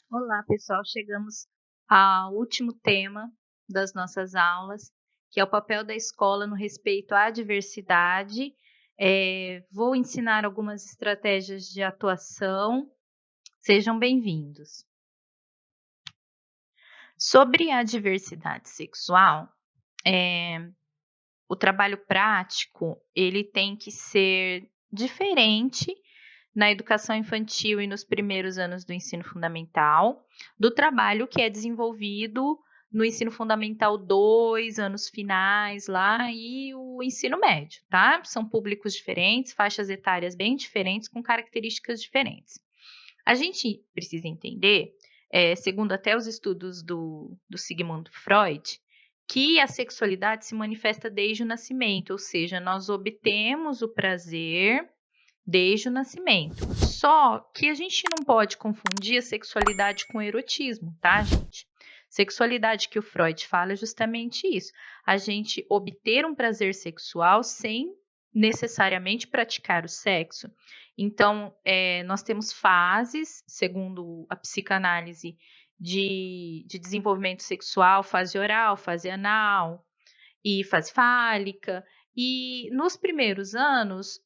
Olá, pessoal. Chegamos ao último tema das nossas aulas, que é o papel da escola no respeito à diversidade. Vou ensinar algumas estratégias de atuação. Sejam bem-vindos. Sobre a diversidade sexual, o trabalho prático, ele tem que ser diferente na educação infantil e nos primeiros anos do ensino fundamental, do trabalho que é desenvolvido no ensino fundamental 2, anos finais lá, e o ensino médio, tá? São públicos diferentes, faixas etárias bem diferentes, com características diferentes. A gente precisa entender, segundo até os estudos do Sigmund Freud, que a sexualidade se manifesta desde o nascimento, ou seja, nós obtemos o prazer desde o nascimento. Só que a gente não pode confundir a sexualidade com o erotismo, tá, gente? Sexualidade que o Freud fala é justamente isso: a gente obter um prazer sexual sem necessariamente praticar o sexo. Então, nós temos fases, segundo a psicanálise, de desenvolvimento sexual, fase oral, fase anal e fase fálica. E nos primeiros anos,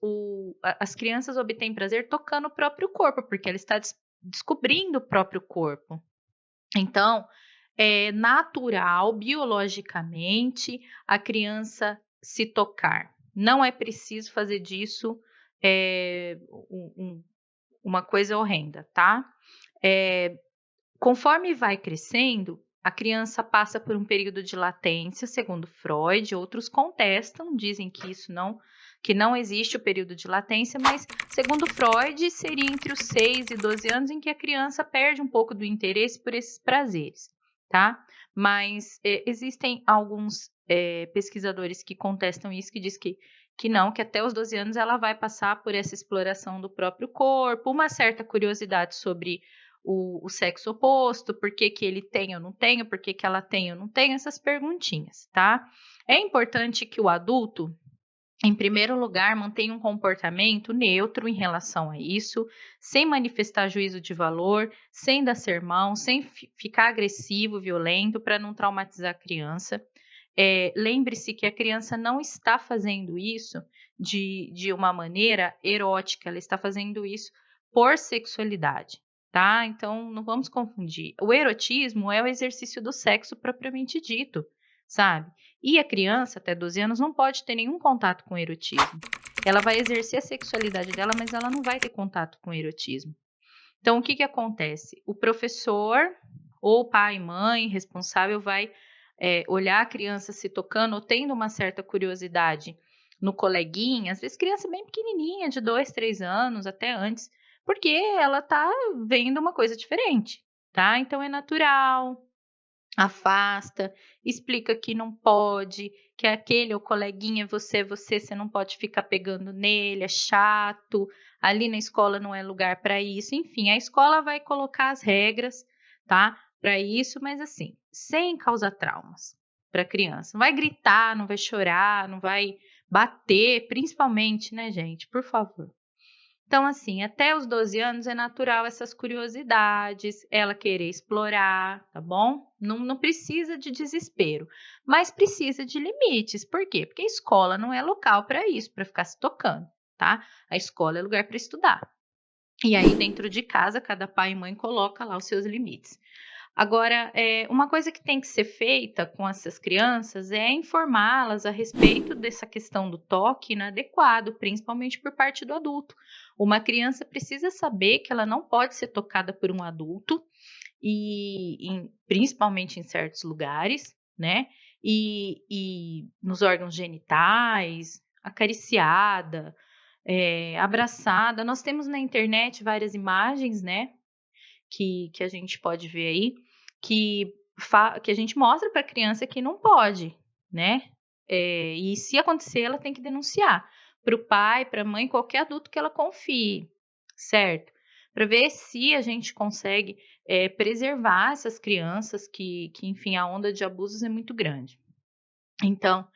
as crianças obtêm prazer tocando o próprio corpo, porque ela está descobrindo o próprio corpo. Então, é natural, biologicamente, a criança se tocar. Não é preciso fazer disso uma coisa horrenda, tá? Conforme vai crescendo, a criança passa por um período de latência, segundo Freud. Outros contestam, dizem que não existe o período de latência, mas segundo Freud seria entre os 6 e 12 anos em que a criança perde um pouco do interesse por esses prazeres, tá? Mas existem alguns pesquisadores que contestam isso, que diz que não, que até os 12 anos ela vai passar por essa exploração do próprio corpo, uma certa curiosidade sobre o sexo oposto, por que ele tem ou não tem, por que ela tem ou não tem, essas perguntinhas, tá? É importante que o adulto, em primeiro lugar, mantenha um comportamento neutro em relação a isso, sem manifestar juízo de valor, sem dar sermão, sem ficar agressivo, violento, para não traumatizar a criança. Lembre-se que a criança não está fazendo isso de uma maneira erótica, ela está fazendo isso por sexualidade, tá? Então, não vamos confundir. O erotismo é o exercício do sexo propriamente dito, sabe? E a criança, até 12 anos, não pode ter nenhum contato com o erotismo. Ela vai exercer a sexualidade dela, mas ela não vai ter contato com o erotismo. Então, o que acontece? O professor ou pai, mãe, responsável vai olhar a criança se tocando ou tendo uma certa curiosidade no coleguinha, às vezes criança bem pequenininha, de 2, 3 anos, até antes, porque ela tá vendo uma coisa diferente, tá? Então é natural, afasta, explica que não pode, que aquele o coleguinha, você não pode ficar pegando nele, é chato, ali na escola não é lugar para isso. Enfim, a escola vai colocar as regras, tá? Para isso, mas assim, sem causar traumas para a criança. Não vai gritar, não vai chorar, não vai bater, principalmente, né, gente? Por favor. Então, assim, até os 12 anos é natural essas curiosidades, ela querer explorar, tá bom? Não precisa de desespero, mas precisa de limites. Por quê? Porque a escola não é local para isso, para ficar se tocando, tá? A escola é lugar para estudar. E aí, dentro de casa, cada pai e mãe coloca lá os seus limites. Agora, uma coisa que tem que ser feita com essas crianças é informá-las a respeito dessa questão do toque inadequado, principalmente por parte do adulto. Uma criança precisa saber que ela não pode ser tocada por um adulto, principalmente em certos lugares, né? E nos órgãos genitais, acariciada, abraçada. Nós temos na internet várias imagens, né? Que a gente pode ver aí, que a gente mostra para a criança que não pode, né? E se acontecer, ela tem que denunciar para o pai, para a mãe, qualquer adulto que ela confie, certo? Para ver se a gente consegue preservar essas crianças que, enfim, a onda de abusos é muito grande. Então,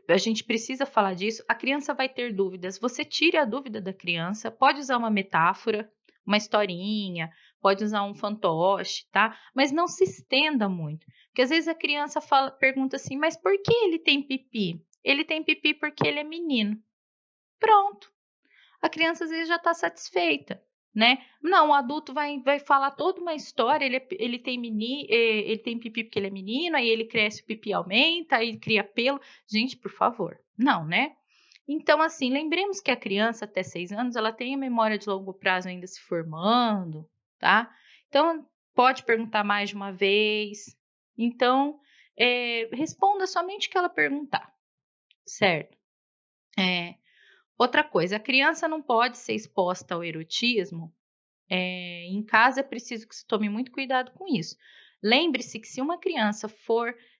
a gente precisa falar disso. A criança vai ter dúvidas. Você tire a dúvida da criança, pode usar uma metáfora, uma historinha, pode usar um fantoche, tá? Mas não se estenda muito. Porque às vezes a criança pergunta assim, mas por que ele tem pipi? Ele tem pipi porque ele é menino. Pronto. A criança às vezes já está satisfeita, né? Não, o adulto vai falar toda uma história, ele tem pipi porque ele é menino, aí ele cresce, o pipi aumenta, aí cria pelo. Gente, por favor, não, né? Então, assim, lembremos que a criança até 6 anos, ela tem a memória de longo prazo ainda se formando, tá? Então, pode perguntar mais de uma vez. Então, responda somente o que ela perguntar, certo? Outra coisa, a criança não pode ser exposta ao erotismo. Em casa é preciso que se tome muito cuidado com isso. Lembre-se que se uma criança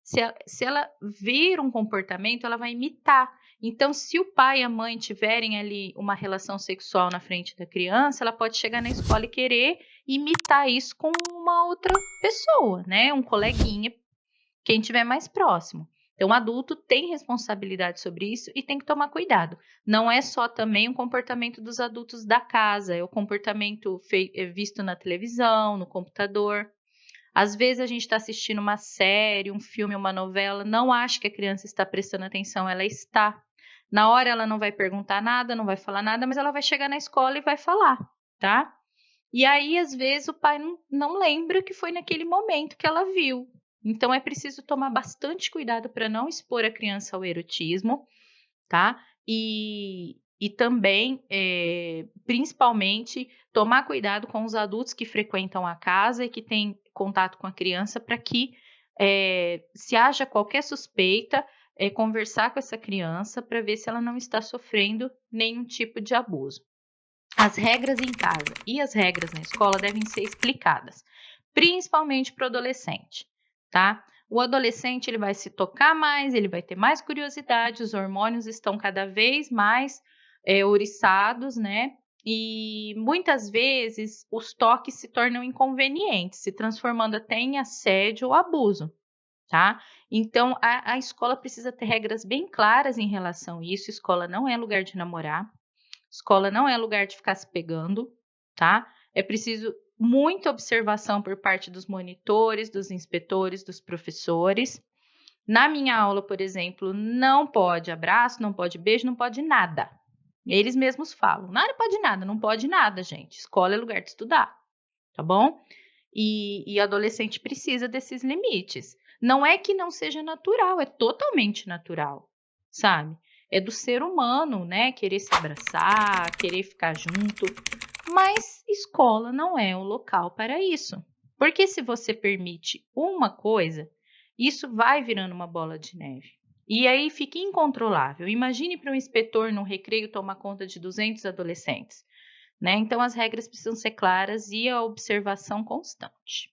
se ela ver um comportamento, ela vai imitar. Então, se o pai e a mãe tiverem ali uma relação sexual na frente da criança, ela pode chegar na escola e querer imitar isso com uma outra pessoa, né? Um coleguinha, quem estiver mais próximo. Então, o adulto tem responsabilidade sobre isso e tem que tomar cuidado. Não é só também o comportamento dos adultos da casa, é o comportamento visto na televisão, no computador. Às vezes a gente está assistindo uma série, um filme, uma novela, não acha que a criança está prestando atenção, ela está. Na hora ela não vai perguntar nada, não vai falar nada, mas ela vai chegar na escola e vai falar, tá? E aí, às vezes, o pai não lembra que foi naquele momento que ela viu. Então, é preciso tomar bastante cuidado para não expor a criança ao erotismo, tá? E também, principalmente, tomar cuidado com os adultos que frequentam a casa e que têm contato com a criança para que, se haja qualquer suspeita, conversar com essa criança para ver se ela não está sofrendo nenhum tipo de abuso. As regras em casa e as regras na escola devem ser explicadas, principalmente para o adolescente, tá? O adolescente ele vai se tocar mais, ele vai ter mais curiosidade, os hormônios estão cada vez mais ouriçados, né? E muitas vezes os toques se tornam inconvenientes, se transformando até em assédio ou abuso, tá? Então a escola precisa ter regras bem claras em relação a isso. Escola não é lugar de namorar. Escola não é lugar de ficar se pegando, tá? É preciso muita observação por parte dos monitores, dos inspetores, dos professores. Na minha aula, por exemplo, não pode abraço, não pode beijo, não pode nada. Eles mesmos falam, nada pode nada, não pode nada, gente. Escola é lugar de estudar, tá bom? E adolescente precisa desses limites. Não é que não seja natural, é totalmente natural, sabe? É do ser humano, né? Querer se abraçar, querer ficar junto. Mas escola não é o local para isso. Porque se você permite uma coisa, isso vai virando uma bola de neve. E aí fica incontrolável. Imagine para um inspetor no recreio tomar conta de 200 adolescentes, né? Então as regras precisam ser claras e a observação constante.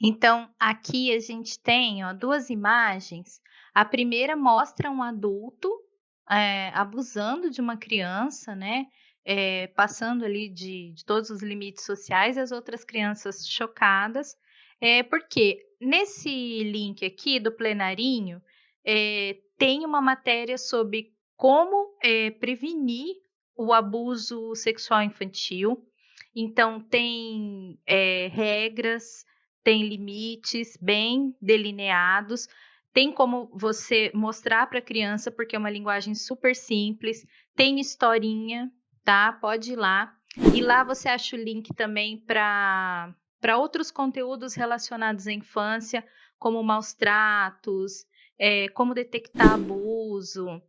Então, aqui a gente tem, ó, 2 imagens. A primeira mostra um adulto, abusando de uma criança, né, passando ali de todos os limites sociais, as outras crianças chocadas. Porque nesse link aqui do plenarinho, tem uma matéria sobre como, prevenir o abuso sexual infantil. Então tem, regras, tem limites bem delineados, tem como você mostrar para a criança, porque é uma linguagem super simples, tem historinha, tá? Pode ir lá. E lá você acha o link também para outros conteúdos relacionados à infância, como maus tratos, como detectar abuso.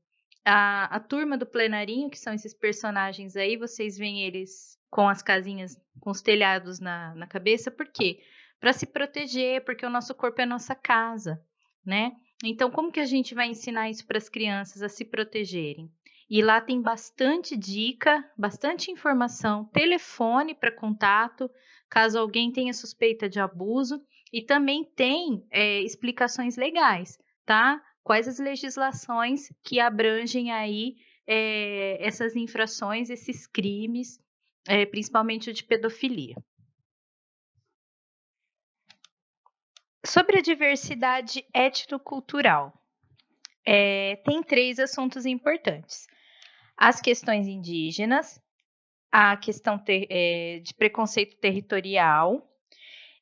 A turma do plenarinho, que são esses personagens aí, vocês veem eles com as casinhas, com os telhados na cabeça, por quê? Para se proteger, porque o nosso corpo é a nossa casa, né? Então, como que a gente vai ensinar isso para as crianças a se protegerem? E lá tem bastante dica, bastante informação, telefone para contato, caso alguém tenha suspeita de abuso, e também tem explicações legais, tá? Quais as legislações que abrangem aí essas infrações, esses crimes, principalmente o de pedofilia. Sobre a diversidade étnico-cultural, tem 3 assuntos importantes: as questões indígenas, a questão de preconceito territorial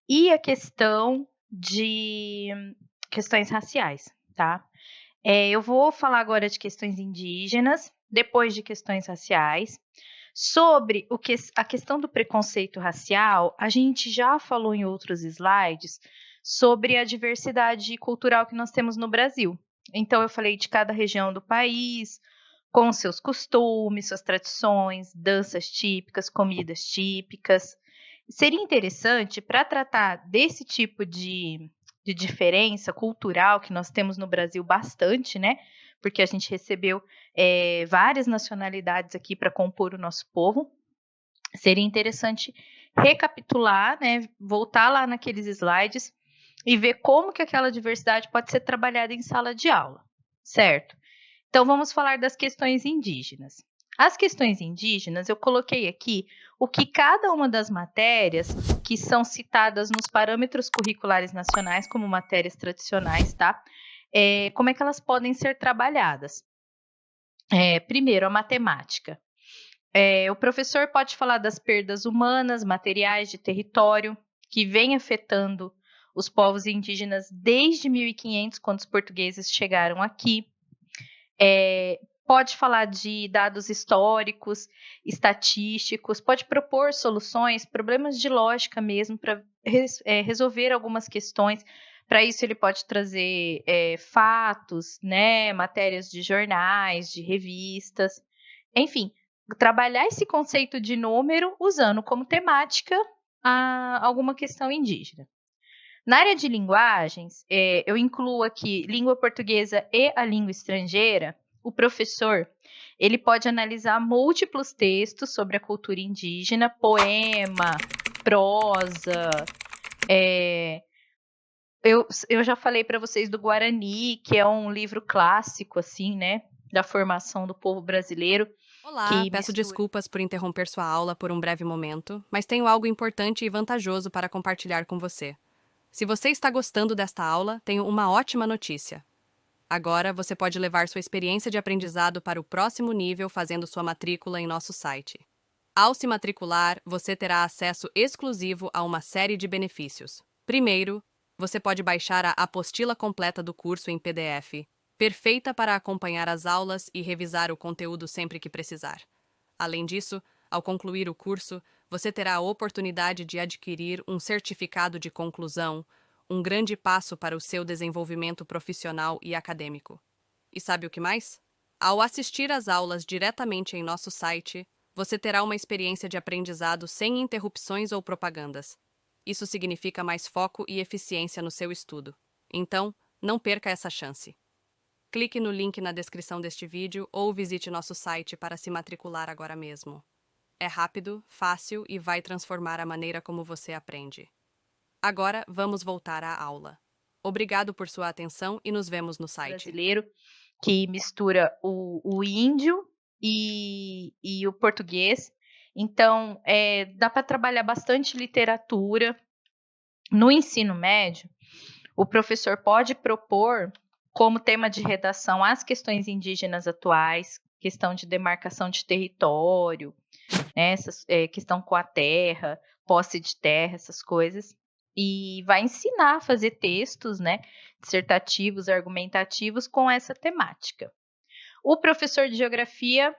e a questão de questões raciais, tá? Eu vou falar agora de questões indígenas, depois de questões raciais. Sobre a questão do preconceito racial, a gente já falou em outros slides sobre a diversidade cultural que nós temos no Brasil. Então, eu falei de cada região do país, com seus costumes, suas tradições, danças típicas, comidas típicas. Seria interessante, para tratar desse tipo de diferença cultural que nós temos no Brasil bastante, né? Porque a gente recebeu várias nacionalidades aqui para compor o nosso povo. Seria interessante recapitular, né? Voltar lá naqueles slides e ver como que aquela diversidade pode ser trabalhada em sala de aula, certo? Então, vamos falar das questões indígenas. As questões indígenas, eu coloquei aqui o que cada uma das matérias que são citadas nos parâmetros curriculares nacionais como matérias tradicionais, tá? Como é que elas podem ser trabalhadas? Primeiro, a matemática. O professor pode falar das perdas humanas, materiais de território, que vem afetando os povos indígenas desde 1500, quando os portugueses chegaram aqui. Pode falar de dados históricos, estatísticos, pode propor soluções, problemas de lógica mesmo, para resolver algumas questões. Para isso, ele pode trazer fatos, né, matérias de jornais, de revistas, enfim, trabalhar esse conceito de número usando como temática alguma questão indígena. Na área de linguagens, eu incluo aqui língua portuguesa e a língua estrangeira. O professor, ele pode analisar múltiplos textos sobre a cultura indígena, poema, prosa. Eu já falei para vocês do Guarani, que é um livro clássico, assim, né, da formação do povo brasileiro. Olá, peço desculpas por interromper sua aula por um breve momento, mas tenho algo importante e vantajoso para compartilhar com você. Se você está gostando desta aula, tenho uma ótima notícia. Agora você pode levar sua experiência de aprendizado para o próximo nível fazendo sua matrícula em nosso site. Ao se matricular, você terá acesso exclusivo a uma série de benefícios. Primeiro, você pode baixar a apostila completa do curso em PDF, perfeita para acompanhar as aulas e revisar o conteúdo sempre que precisar. Além disso, ao concluir o curso, você terá a oportunidade de adquirir um certificado de conclusão, um grande passo para o seu desenvolvimento profissional e acadêmico. E sabe o que mais? Ao assistir às aulas diretamente em nosso site, você terá uma experiência de aprendizado sem interrupções ou propagandas. Isso significa mais foco e eficiência no seu estudo. Então, não perca essa chance. Clique no link na descrição deste vídeo ou visite nosso site para se matricular agora mesmo. É rápido, fácil e vai transformar a maneira como você aprende. Agora, vamos voltar à aula. Obrigado por sua atenção e nos vemos no site. Brasileiro, que mistura o índio e o português. Então, dá para trabalhar bastante literatura. No ensino médio, o professor pode propor como tema de redação as questões indígenas atuais, questão de demarcação de território, né, questão com a terra, posse de terra, essas coisas. E vai ensinar a fazer textos, né, dissertativos, argumentativos com essa temática. O professor de geografia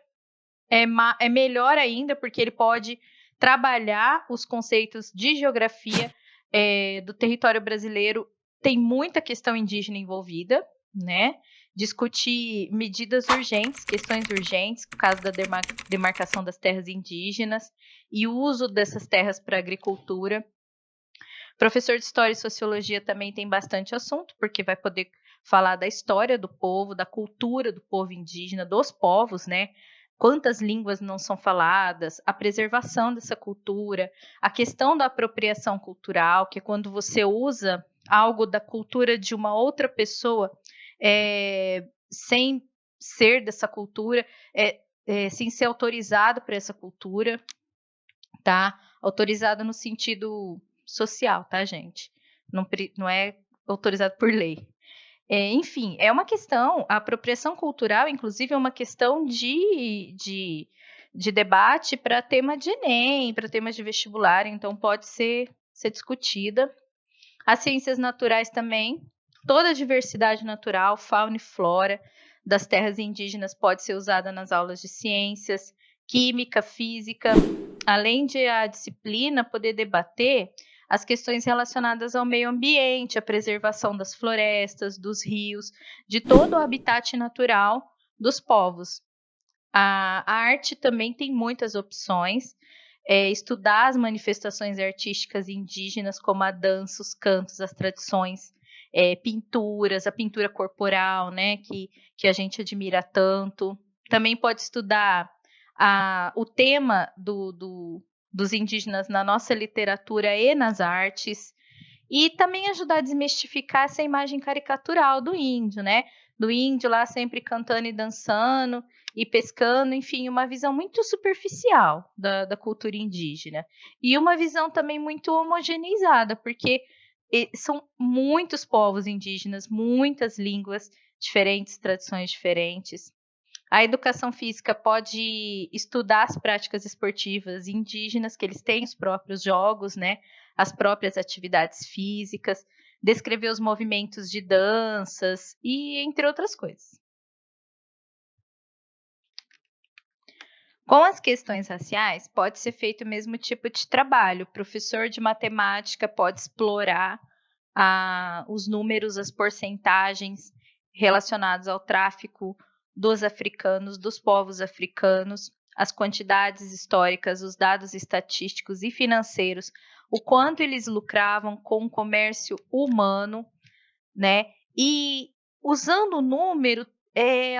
é melhor ainda, porque ele pode trabalhar os conceitos de geografia do território brasileiro. Tem muita questão indígena envolvida, né? Discutir medidas urgentes, questões urgentes, por causa da demarcação das terras indígenas e o uso dessas terras para agricultura. Professor de História e Sociologia também tem bastante assunto, porque vai poder falar da história do povo, da cultura do povo indígena, dos povos, né? Quantas línguas não são faladas, a preservação dessa cultura, a questão da apropriação cultural, que é quando você usa algo da cultura de uma outra pessoa sem ser dessa cultura, sem ser autorizado por essa cultura, tá? Autorizado no sentido social, tá, gente? Não é autorizado por lei. Enfim, é uma questão, a apropriação cultural, inclusive, é uma questão de de debate para tema de Enem, para temas de vestibular, então pode ser discutida. As ciências naturais também, toda a diversidade natural, fauna e flora das terras indígenas pode ser usada nas aulas de ciências, química, física, além de a disciplina poder debater as questões relacionadas ao meio ambiente, a preservação das florestas, dos rios, de todo o habitat natural dos povos. A arte também tem muitas opções. Estudar as manifestações artísticas indígenas, como a dança, os cantos, as tradições, pinturas, a pintura corporal, né, que a gente admira tanto. Também pode estudar o tema dos indígenas na nossa literatura e nas artes. E também ajudar a desmistificar essa imagem caricatural do índio, né? Do índio lá sempre cantando e dançando e pescando, enfim, uma visão muito superficial da cultura indígena. E uma visão também muito homogeneizada, porque são muitos povos indígenas, muitas línguas diferentes, tradições diferentes. A educação física pode estudar as práticas esportivas indígenas, que eles têm os próprios jogos, né? As próprias atividades físicas, descrever os movimentos de danças e entre outras coisas. Com as questões raciais, pode ser feito o mesmo tipo de trabalho. O professor de matemática pode explorar os números, as porcentagens relacionados ao tráfico dos africanos, dos povos africanos, as quantidades históricas, os dados estatísticos e financeiros, o quanto eles lucravam com o comércio humano, né? E usando o número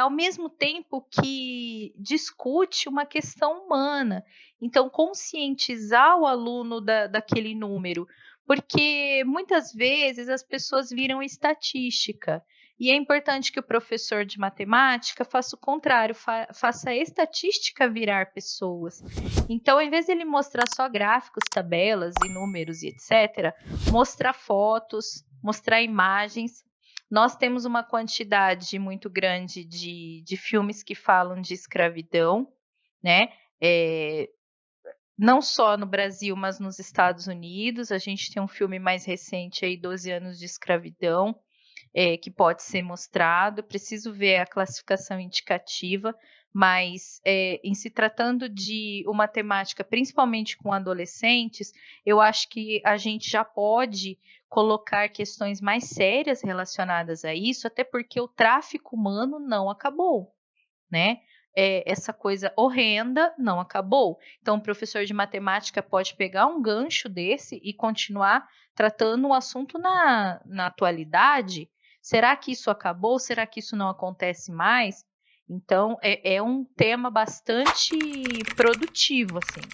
ao mesmo tempo que discute uma questão humana. Então, conscientizar o aluno daquele número, porque muitas vezes as pessoas viram estatística. E é importante que o professor de matemática faça o contrário, faça a estatística virar pessoas. Então, ao invés de ele mostrar só gráficos, tabelas e números e etc., mostrar fotos, mostrar imagens. Nós temos uma quantidade muito grande de filmes que falam de escravidão, né? Não só no Brasil, mas nos Estados Unidos. A gente tem um filme mais recente aí, 12 anos de escravidão, que pode ser mostrado. Preciso ver a classificação indicativa, mas em se tratando de uma temática, principalmente com adolescentes, eu acho que a gente já pode colocar questões mais sérias relacionadas a isso, até porque o tráfico humano não acabou, né? Essa coisa horrenda não acabou. Então, o professor de matemática pode pegar um gancho desse e continuar tratando o assunto na atualidade. Será que isso acabou? Será que isso não acontece mais? Então, é um tema bastante produtivo, assim.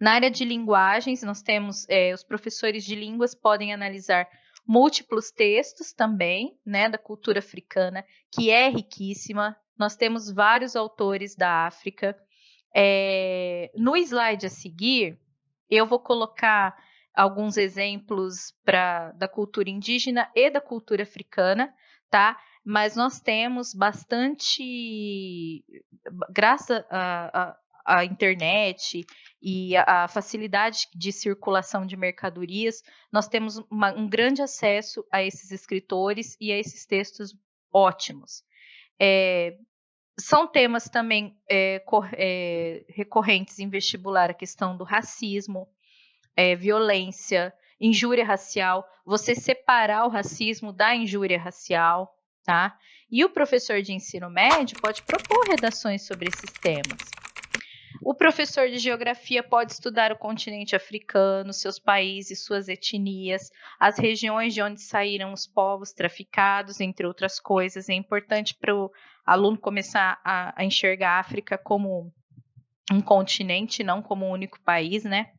Na área de linguagens, nós temos os professores de línguas podem analisar múltiplos textos também, né, da cultura africana, que é riquíssima. Nós temos vários autores da África. No slide a seguir, eu vou colocar alguns exemplos da cultura indígena e da cultura africana, tá? Mas nós temos bastante, graças à internet e a facilidade de circulação de mercadorias, nós temos um grande acesso a esses escritores e a esses textos ótimos. São temas também recorrentes em vestibular, a questão do racismo, violência, injúria racial, você separar o racismo da injúria racial, tá? E o professor de ensino médio pode propor redações sobre esses temas. O professor de geografia pode estudar o continente africano, seus países, suas etnias, as regiões de onde saíram os povos traficados, entre outras coisas. É importante para o aluno começar a enxergar a África como um continente, não como um único país, né?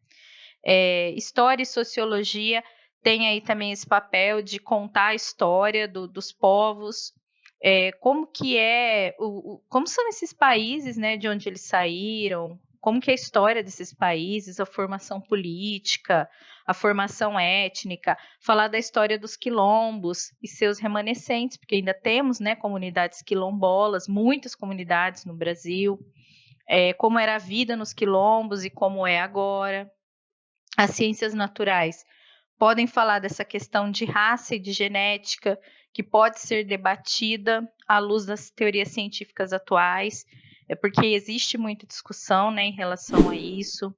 História e sociologia tem aí também esse papel de contar a história dos povos, como que como são esses países, né, de onde eles saíram, como que é a história desses países, a formação política, a formação étnica, falar da história dos quilombos e seus remanescentes, porque ainda temos, né, comunidades quilombolas, muitas comunidades no Brasil. como era a vida nos quilombos e como é agora. As ciências naturais podem falar dessa questão de raça e de genética, que pode ser debatida à luz das teorias científicas atuais, porque existe muita discussão, né, em relação a isso.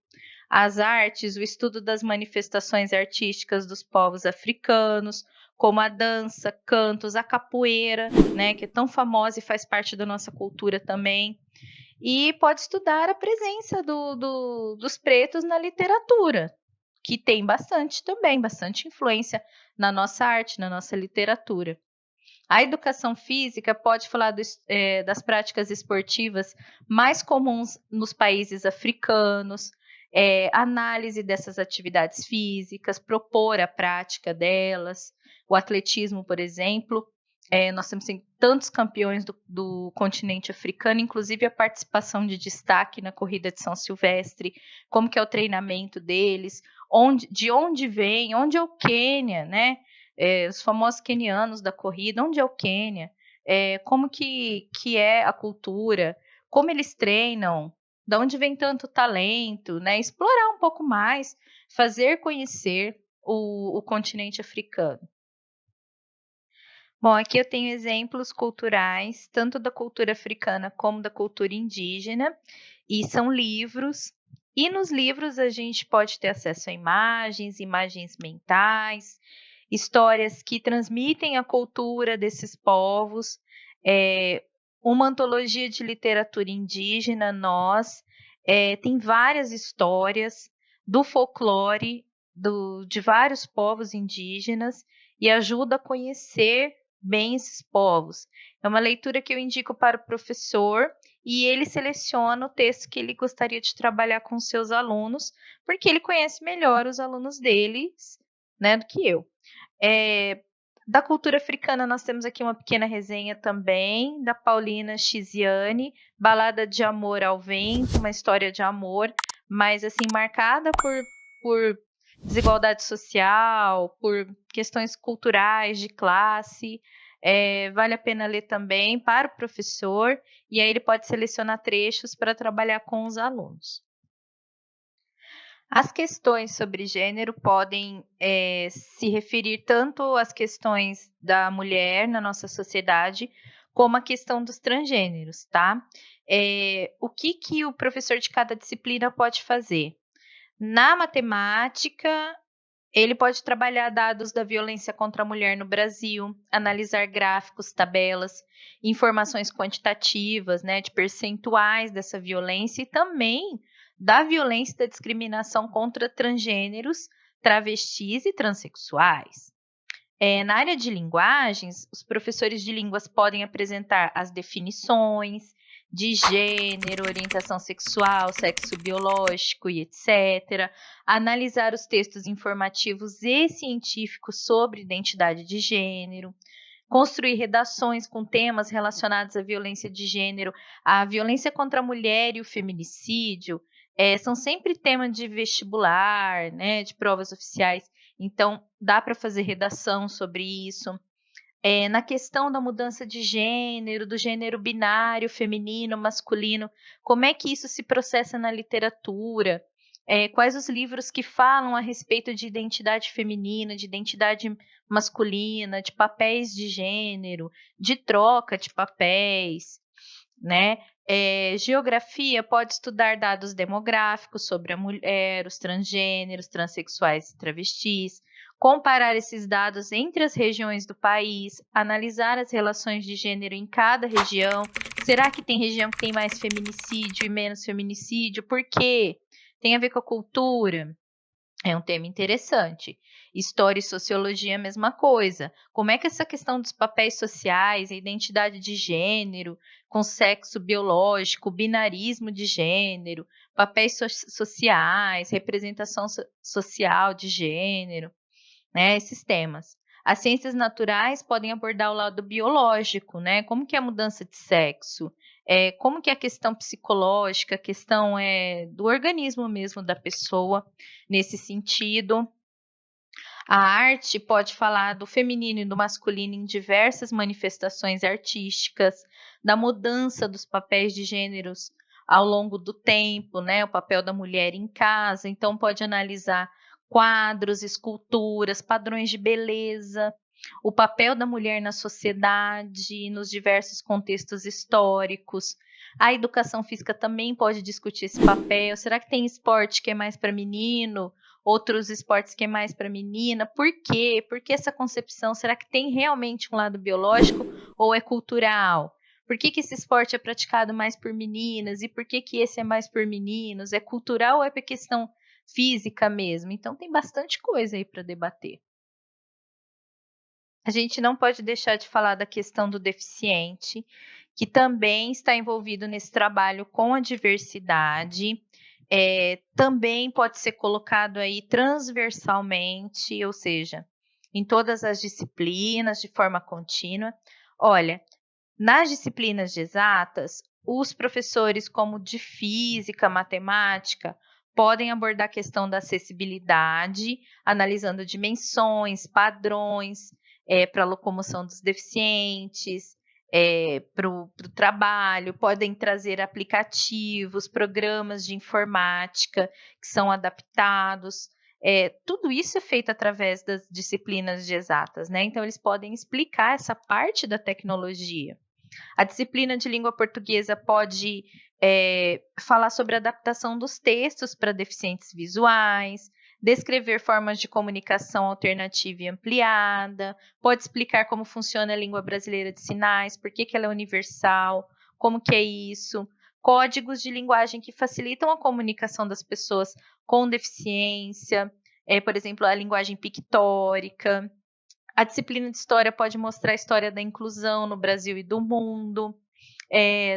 As artes, o estudo das manifestações artísticas dos povos africanos, como a dança, cantos, a capoeira, né, que é tão famosa e faz parte da nossa cultura também. E pode estudar a presença dos pretos na literatura, que tem bastante também, bastante influência na nossa arte, na nossa literatura. A educação física pode falar das práticas esportivas mais comuns nos países africanos, análise dessas atividades físicas, propor a prática delas. O atletismo, por exemplo, nós temos tantos campeões do continente africano, inclusive a participação de destaque na corrida de São Silvestre, como que é o treinamento deles, de onde vem, onde é o Quênia, né? Os famosos quenianos da corrida, onde é o Quênia, como que é a cultura, como eles treinam, de onde vem tanto talento, né? Explorar um pouco mais, fazer conhecer o continente africano. Bom, aqui eu tenho exemplos culturais, tanto da cultura africana como da cultura indígena, e são livros. E nos livros a gente pode ter acesso a imagens mentais, histórias que transmitem a cultura desses povos, uma antologia de literatura indígena, tem várias histórias do folclore de vários povos indígenas e ajuda a conhecer bem esses povos. É uma leitura que eu indico para o professor e ele seleciona o texto que ele gostaria de trabalhar com seus alunos, porque ele conhece melhor os alunos deles, né, do que eu. Da cultura africana, nós temos aqui uma pequena resenha também, da Paulina Chiziane, Balada de Amor ao Vento, uma história de amor, mas assim, marcada por desigualdade social, por questões culturais, de classe. Vale a pena ler também para o professor, e aí ele pode selecionar trechos para trabalhar com os alunos. As questões sobre gênero podem se referir tanto às questões da mulher na nossa sociedade, como a questão dos transgêneros, tá? O que o professor de cada disciplina pode fazer? Na matemática, ele pode trabalhar dados da violência contra a mulher no Brasil, analisar gráficos, tabelas, informações quantitativas, né, de percentuais dessa violência e também da violência e da discriminação contra transgêneros, travestis e transexuais. Na área de linguagens, os professores de línguas podem apresentar as definições de gênero, orientação sexual, sexo biológico e etc., analisar os textos informativos e científicos sobre identidade de gênero, construir redações com temas relacionados à violência de gênero, a violência contra a mulher e o feminicídio, são sempre tema de vestibular, né, de provas oficiais, então dá para fazer redação sobre isso. Na questão da mudança de gênero, do gênero binário, feminino, masculino, como é que isso se processa na literatura? Quais os livros que falam a respeito de identidade feminina, de identidade masculina, de papéis de gênero, de troca de papéis, né? Geografia pode estudar dados demográficos sobre a mulher, os transgêneros, transexuais e travestis, comparar esses dados entre as regiões do país, analisar as relações de gênero em cada região. Será que tem região que tem mais feminicídio e menos feminicídio? Por quê? Tem a ver com a cultura? É um tema interessante. História e sociologia, a mesma coisa. Como é que essa questão dos papéis sociais, a identidade de gênero, com sexo biológico, binarismo de gênero, papéis sociais, representação social de gênero, né, esses temas. As ciências naturais podem abordar o lado biológico, né? Como que é a mudança de sexo? Como que é a questão psicológica, a questão do organismo mesmo da pessoa, nesse sentido. A arte pode falar do feminino e do masculino em diversas manifestações artísticas, da mudança dos papéis de gêneros ao longo do tempo, né? O papel da mulher em casa. Então, pode analisar quadros, esculturas, padrões de beleza, o papel da mulher na sociedade, nos diversos contextos históricos. A educação física também pode discutir esse papel. Será que tem esporte que é mais para menino? Outros esportes que é mais para menina? Por quê? Por que essa concepção? Será que tem realmente um lado biológico ou é cultural? Por que esse esporte é praticado mais por meninas? E por que esse é mais por meninos? É cultural ou é por questão física mesmo? Então tem bastante coisa aí para debater. A gente não pode deixar de falar da questão do deficiente, que também está envolvido nesse trabalho com a diversidade. Também pode ser colocado aí transversalmente, ou seja, em todas as disciplinas, de forma contínua. Olha, nas disciplinas de exatas, os professores, como de física, matemática, podem abordar a questão da acessibilidade, analisando dimensões, padrões, para a locomoção dos deficientes, para o trabalho, podem trazer aplicativos, programas de informática que são adaptados. Tudo isso é feito através das disciplinas de exatas, né? Então, eles podem explicar essa parte da tecnologia. A disciplina de língua portuguesa pode falar sobre a adaptação dos textos para deficientes visuais, descrever formas de comunicação alternativa e ampliada, pode explicar como funciona a língua brasileira de sinais, por que ela é universal, como que é isso, códigos de linguagem que facilitam a comunicação das pessoas com deficiência, por exemplo, a linguagem pictórica. A disciplina de história pode mostrar a história da inclusão no Brasil e do mundo,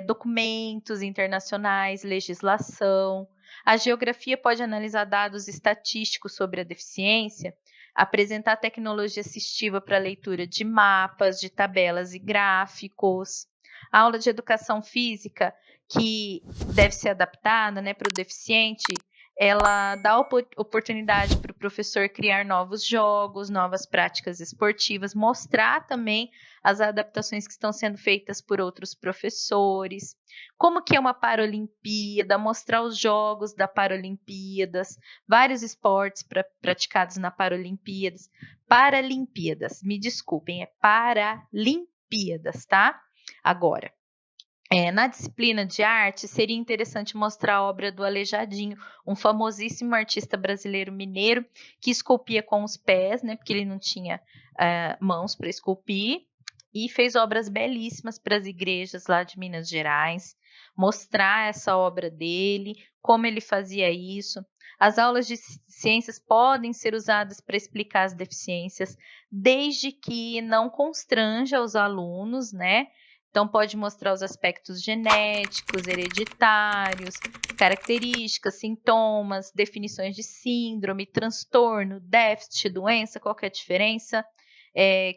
documentos internacionais, legislação. A geografia pode analisar dados estatísticos sobre a deficiência, apresentar tecnologia assistiva para leitura de mapas, de tabelas e gráficos. A aula de educação física, que deve ser adaptada, né, para o deficiente, ela dá oportunidade para o professor criar novos jogos, novas práticas esportivas, mostrar também as adaptações que estão sendo feitas por outros professores, como que é uma Paralimpíada, mostrar os jogos da Paralimpíadas, vários esportes praticados na Paralimpíadas. Paralimpíadas, me desculpem, é Paralimpíadas, tá? Agora, na disciplina de arte, seria interessante mostrar a obra do Aleijadinho, um famosíssimo artista brasileiro mineiro que esculpia com os pés, né, porque ele não tinha mãos para esculpir, e fez obras belíssimas para as igrejas lá de Minas Gerais, mostrar essa obra dele, como ele fazia isso. As aulas de ciências podem ser usadas para explicar as deficiências, desde que não constranja os alunos, né? Então, pode mostrar os aspectos genéticos, hereditários, características, sintomas, definições de síndrome, transtorno, déficit, doença, qual que é a diferença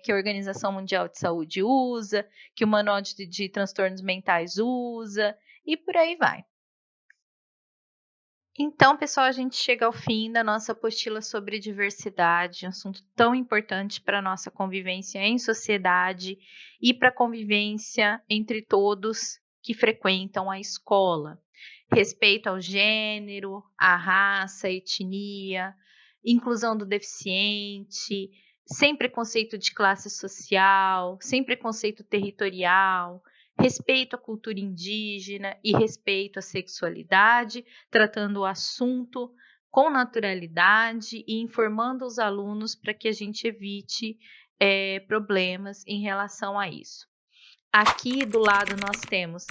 que a Organização Mundial de Saúde usa, que o Manual de Transtornos Mentais usa, e por aí vai. Então, pessoal, a gente chega ao fim da nossa apostila sobre diversidade, um assunto tão importante para a nossa convivência em sociedade e para a convivência entre todos que frequentam a escola. Respeito ao gênero, à raça, à etnia, inclusão do deficiente, sem preconceito de classe social, sem preconceito territorial, respeito à cultura indígena e respeito à sexualidade, tratando o assunto com naturalidade e informando os alunos para que a gente evite problemas em relação a isso. Aqui do lado nós temos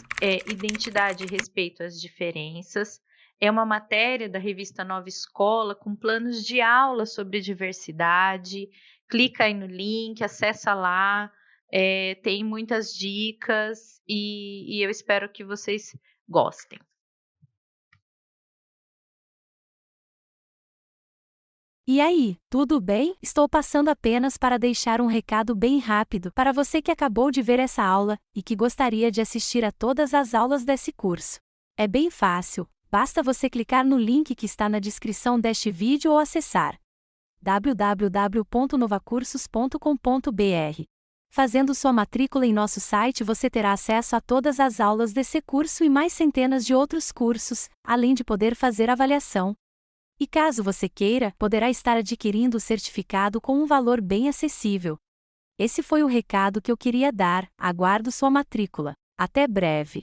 identidade e respeito às diferenças. É uma matéria da revista Nova Escola com planos de aula sobre diversidade. Clica aí no link, acessa lá. Tem muitas dicas e eu espero que vocês gostem. E aí, tudo bem? Estou passando apenas para deixar um recado bem rápido para você que acabou de ver essa aula e que gostaria de assistir a todas as aulas desse curso. É bem fácil, basta você clicar no link que está na descrição deste vídeo ou acessar www.novacursos.com.br. Fazendo sua matrícula em nosso site, você terá acesso a todas as aulas desse curso e mais centenas de outros cursos, além de poder fazer avaliação. E caso você queira, poderá estar adquirindo o certificado com um valor bem acessível. Esse foi o recado que eu queria dar. Aguardo sua matrícula. Até breve.